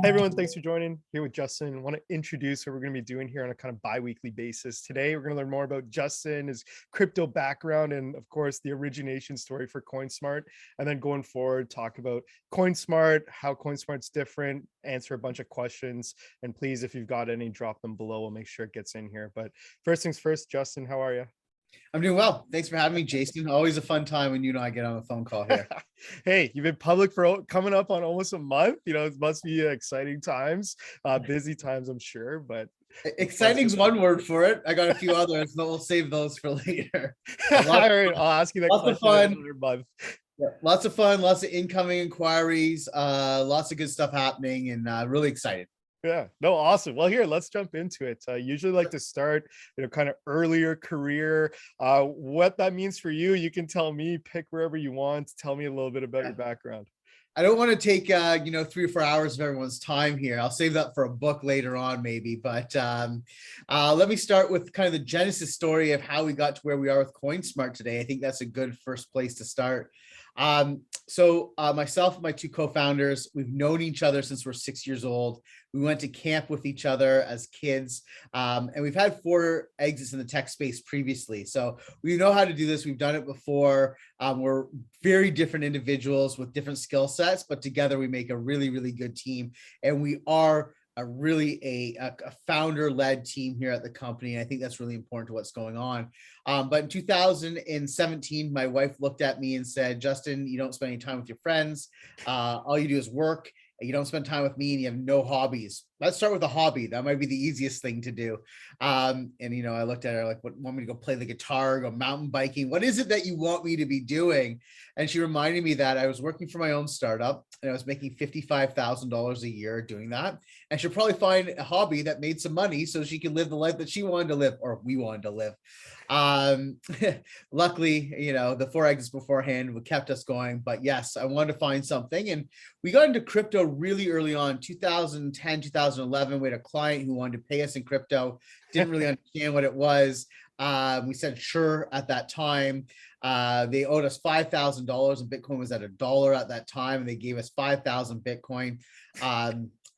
Hey everyone, thanks for joining here with Justin. I want to introduce what we're going to be doing here on a kind of bi-weekly basis. Today, we're going to learn more about Justin, his crypto background, and of course, the origination story for CoinSmart. And then going forward, talk about CoinSmart, how CoinSmart's different, answer a bunch of questions. And please, if you've got any, drop them below. We'll make sure it gets in here. But first things first, Justin, how are you? I'm doing well. Thanks for having me, Jason. Always a fun time when you and I get on a phone call here. Hey, you've been public for coming up on almost a month. It must be exciting times, busy times, I'm sure, but Exciting's one word for it. I got a few others, but we'll save those for later. All Lots, right, I'll ask you that lots of question in fun. another month. Yeah, lots of fun, lots of incoming inquiries, lots of good stuff happening, and really excited. Yeah, no, awesome. Well, here, let's jump into it. Usually like to start, kind of earlier career. What that means for you, you can tell me, pick wherever you want. Tell me a little bit about your background. I don't want to take 3 or 4 hours of everyone's time here. I'll save that for a book later on, maybe. But let me start with kind of the genesis story of how we got to where we are with CoinSmart today. I think that's a good first place to start. So myself and my two co-founders, we've known each other since we're 6 years old. We went to camp with each other as kids, and we've had 4 exits in the tech space previously. So we know how to do this. We've done it before. We're very different individuals with different skill sets, but together we make a really, really good team. And we are a founder-led team here at the company. And I think that's really important to what's going on. But in 2017, my wife looked at me and said, Justin, you don't spend any time with your friends. All you do is work. You don't spend time with me and you have no hobbies. Let's start with a hobby. That might be the easiest thing to do. And, I looked at her like, what, want me to go play the guitar, go mountain biking? What is it that you want me to be doing? And she reminded me that I was working for my own startup and I was making $55,000 a year doing that. And she'll probably find a hobby that made some money so she can live the life that she wanted to live, or we wanted to live. Luckily, the 4 exits beforehand kept us going. But yes, I wanted to find something. And we got into crypto really early on, 2010, 2011. We had a client who wanted to pay us in crypto, didn't really understand what it was. We said sure at that time. They owed us $5,000 and Bitcoin was at $1 at that time. And they gave us 5,000 Bitcoin.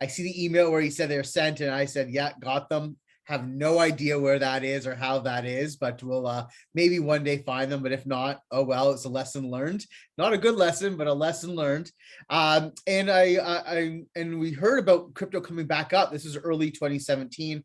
I see the email where he said they were sent and I said, yeah, got them. Have no idea where that is or how that is, but we'll maybe one day find them. But if not, oh well, it's a lesson learned. Not a good lesson, but a lesson learned. And we heard about crypto coming back up. This is early 2017.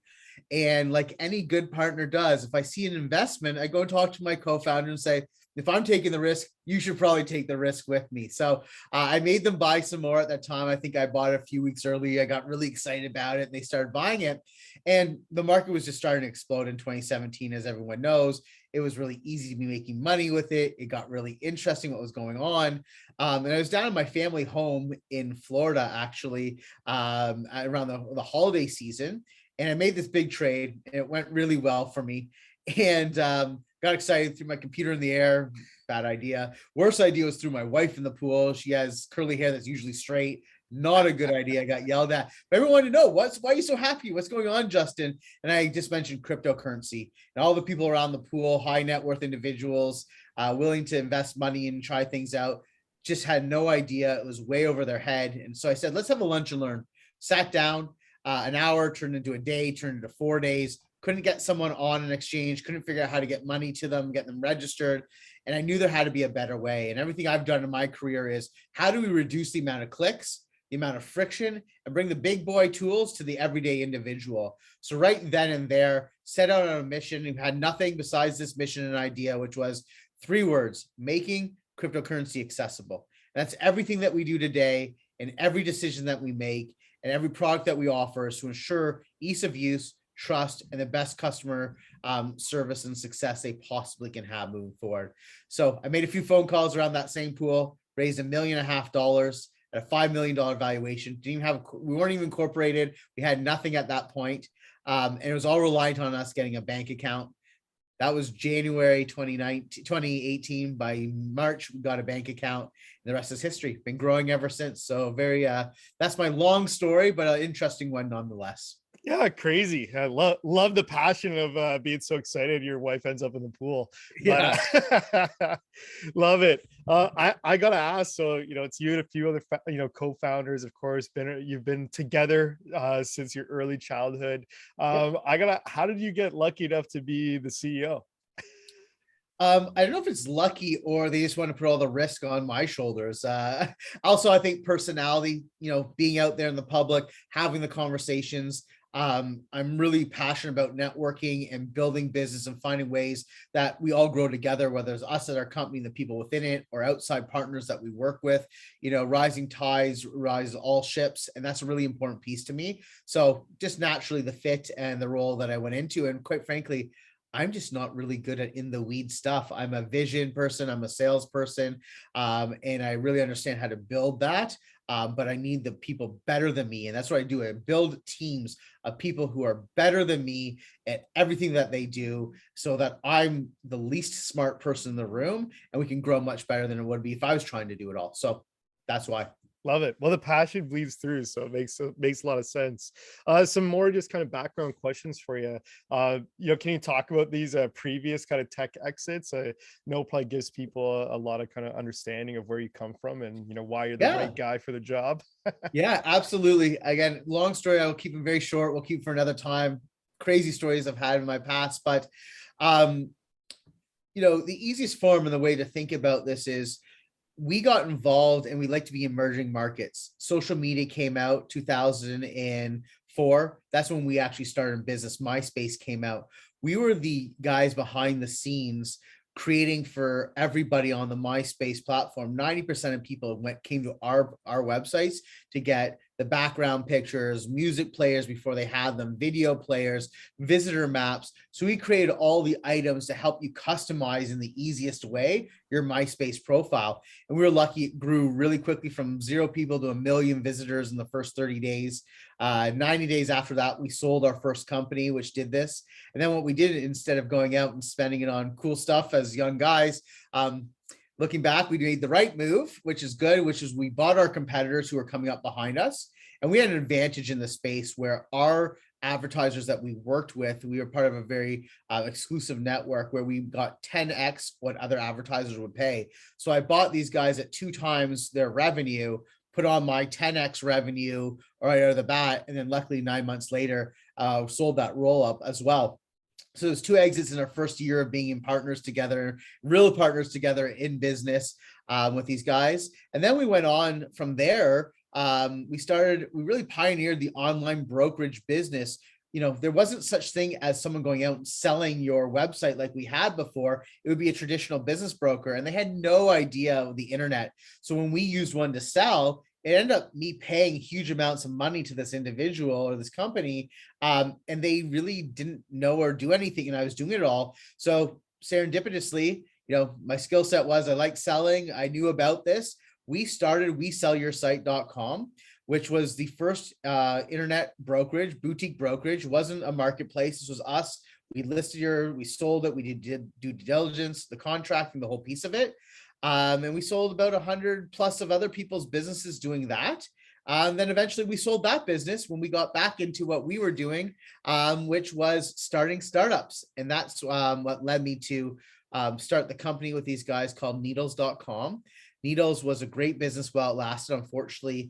And like any good partner does, if I see an investment, I go and talk to my co-founder and say, if I'm taking the risk, you should probably take the risk with me. So I made them buy some more at that time. I think I bought it a few weeks early. I got really excited about it. And they started buying it. And the market was just starting to explode in 2017, as everyone knows. It was really easy to be making money with it. It got really interesting what was going on. And I was down in my family home in Florida, actually, around the holiday season. And I made this big trade and it went really well for me. And got excited, threw my computer in the air. Bad idea. Worst idea was threw my wife in the pool. She has curly hair that's usually straight. Not a good idea. I got yelled at. But everyone wanted to know, why are you so happy? What's going on, Justin? And I just mentioned cryptocurrency and all the people around the pool, high net worth individuals, willing to invest money and try things out, just had no idea. It was way over their head. And so I said, let's have a lunch and learn. Sat down, an hour turned into a day, turned into 4 days. Couldn't get someone on an exchange, couldn't figure out how to get money to them, get them registered. And I knew there had to be a better way. And everything I've done in my career is how do we reduce the amount of clicks, the amount of friction, and bring the big boy tools to the everyday individual. So right then and there, set out on a mission and had nothing besides this mission and idea, which was 3 words: making cryptocurrency accessible. And that's everything that we do today and every decision that we make and every product that we offer is to ensure ease of use, trust, and the best customer service and success they possibly can have moving forward. So I made a few phone calls around that same pool, raised $1.5 million at a $5 million valuation. We weren't even incorporated. We had nothing at that point. And it was all reliant on us getting a bank account. That was January 2018. By March, we got a bank account. And the rest is history. Been growing ever since. So that's my long story, but an interesting one nonetheless. Yeah, crazy. I love the passion of being so excited your wife ends up in the pool. Yeah. But love it. I gotta ask. So it's you and a few other co-founders, of course. You've been together since your early childhood. How did you get lucky enough to be the CEO? I don't know if it's lucky or they just want to put all the risk on my shoulders. Also, I think personality, being out there in the public, having the conversations. I'm really passionate about networking and building business and finding ways that we all grow together, whether it's us at our company, the people within it, or outside partners that we work with. Rising tides rise all ships, and that's a really important piece to me. So just naturally the fit and the role that I went into, and quite frankly, I'm just not really good at in the weed stuff. I'm a vision person, I'm a salesperson, and I really understand how to build that. But I need the people better than me. And that's what I do. I build teams of people who are better than me at everything that they do so that I'm the least smart person in the room and we can grow much better than it would be if I was trying to do it all. So that's why. Love it. Well, the passion bleeds through, so it makes a lot of sense. Some more just kind of background questions for you. Can you talk about these previous kind of tech exits? I know it probably gives people a lot of kind of understanding of where you come from and why you're the Yeah. right guy for the job. Yeah, absolutely. Again, long story. I will keep them very short. We'll keep for another time. Crazy stories I've had in my past, but um, the easiest form and the way to think about this is we got involved and we like to be emerging markets. Social media came out 2004. That's when we actually started in business. MySpace came out. We were the guys behind the scenes creating for everybody on the MySpace platform. 90% of people came to our websites to get the background pictures, music players before they had them, video players, visitor maps. So we created all the items to help you customize in the easiest way your MySpace profile. And we were lucky it grew really quickly from 0 people to 1 million visitors in the first 30 days. 90 days after that, we sold our first company, which did this. And then what we did, instead of going out and spending it on cool stuff as young guys, looking back, we made the right move, which is good, which is we bought our competitors who were coming up behind us. And we had an advantage in the space where our advertisers that we worked with, we were part of a very exclusive network where we got 10x what other advertisers would pay. So I bought these guys at 2 times their revenue, put on my 10x revenue right out of the bat, and then luckily 9 months later, sold that roll up as well. So there's 2 exits in our first year of being in partners together, real partners together in business with these guys. And then we went on from there. We really pioneered the online brokerage business. There wasn't such thing as someone going out and selling your website like we had before. It would be a traditional business broker, and they had no idea of the internet. So when we used one to sell, it ended up me paying huge amounts of money to this individual or this company, and they really didn't know or do anything, and I was doing it all. So serendipitously, my skill set was I like selling. I knew about this. We started WeSellYourSite.com, which was the first internet brokerage, boutique brokerage. It wasn't a marketplace. This was us. We sold it. We did due diligence, the contracting, the whole piece of it. And we sold about 100 plus of other people's businesses doing that. Then eventually we sold that business when we got back into what we were doing, which was starting startups. And that's what led me to start the company with these guys called Needles.com. Needles was a great business while it lasted. Unfortunately,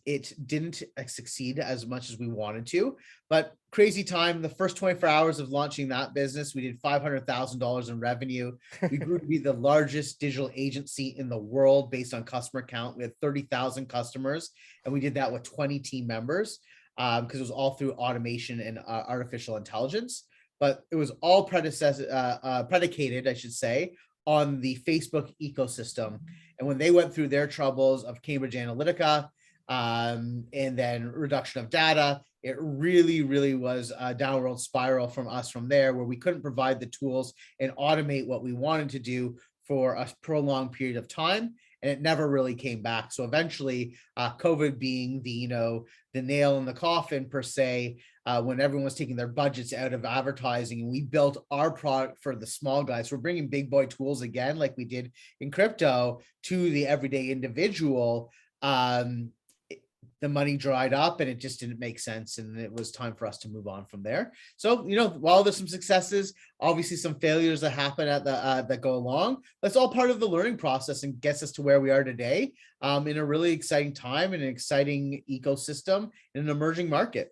it didn't succeed as much as we wanted to, but crazy time. The first 24 hours of launching that business, we did $500,000 in revenue. We grew to be the largest digital agency in the world based on customer count. We had 30,000 customers, and we did that with 20 team members because it was all through automation and artificial intelligence. But it was all predicated, I should say, on the Facebook ecosystem. And when they went through their troubles of Cambridge Analytica and then reduction of data, it really, really was a downward spiral from us from there, where we couldn't provide the tools and automate what we wanted to do for a prolonged period of time. And it never really came back. So eventually, COVID being the nail in the coffin per se, when everyone was taking their budgets out of advertising, and we built our product for the small guys. We're bringing big boy tools again, like we did in crypto, to the everyday individual. the money dried up and it just didn't make sense. And it was time for us to move on from there. So, while there's some successes, obviously some failures that happen at that go along, that's all part of the learning process and gets us to where we are today, in a really exciting time and an exciting ecosystem in an emerging market.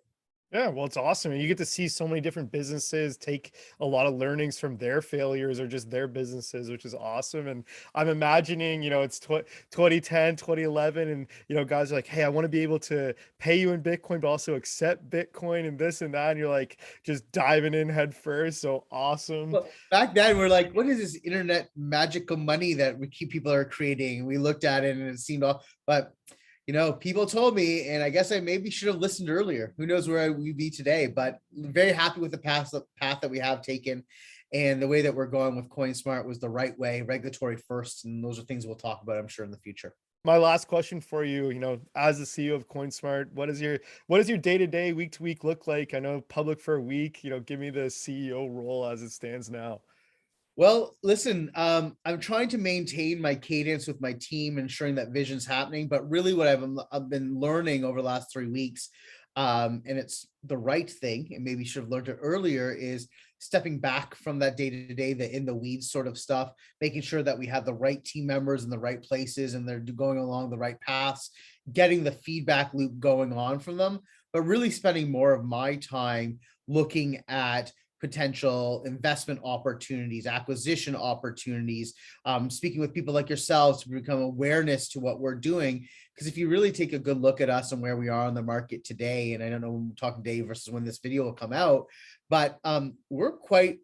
Yeah, well, it's awesome. And you get to see so many different businesses take a lot of learnings from their failures or just their businesses, which is awesome. And I'm imagining, it's 2010, 2011, and, guys are like, hey, I want to be able to pay you in Bitcoin, but also accept Bitcoin and this and that. And you're like just diving in head first. So awesome. Well, back then we're like, what is this internet magical money that we keep people are creating? We looked at it and it seemed all, but people told me, and I guess I maybe should have listened earlier. Who knows where we'd be today, but very happy with the path that we have taken. And the way that we're going with CoinSmart was the right way, regulatory first. And those are things we'll talk about, I'm sure, in the future. My last question for you, as the CEO of CoinSmart, what does your day-to-day, week-to-week look like? I know public for a week, give me the CEO role as it stands now. Well, listen, I'm trying to maintain my cadence with my team, ensuring that vision's happening. But really, what I've been learning over the last 3 weeks, and it's the right thing, and maybe should have learned it earlier, is stepping back from that day-to-day, the in the weeds sort of stuff, making sure that we have the right team members in the right places and they're going along the right paths, getting the feedback loop going on from them, but really spending more of my time looking at potential investment opportunities, acquisition opportunities, speaking with people like yourselves to become awareness to what we're doing. Because if you really take a good look at us and where we are on the market today, and I don't know when we're talking today versus when this video will come out, but we're quite,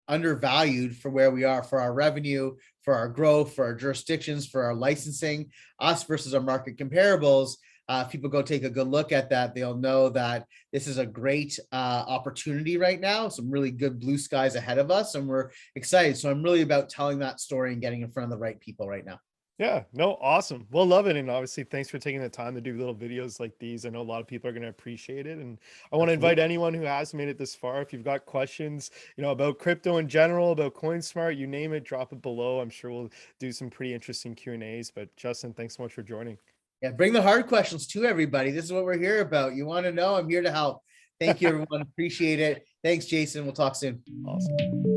undervalued for where we are, for our revenue, for our growth, for our jurisdictions, for our licensing, us versus our market comparables. If people go take a good look at that, they'll know that this is a great opportunity right now. Some really good blue skies ahead of us, and we're excited. So I'm really about telling that story and getting in front of the right people right now. Yeah, no, awesome. Well, love it. And obviously, thanks for taking the time to do little videos like these. I know a lot of people are going to appreciate it. And I want to invite Absolutely. anyone who has made it this far, if you've got questions, about crypto in general, about CoinSmart, you name it, drop it below. I'm sure we'll do some pretty interesting Q&As. But Justin, thanks so much for joining. Yeah, bring the hard questions to everybody. This is what we're here about. You want to know, I'm here to help. Thank you, everyone. Appreciate it. Thanks, Jason. We'll talk soon. Awesome.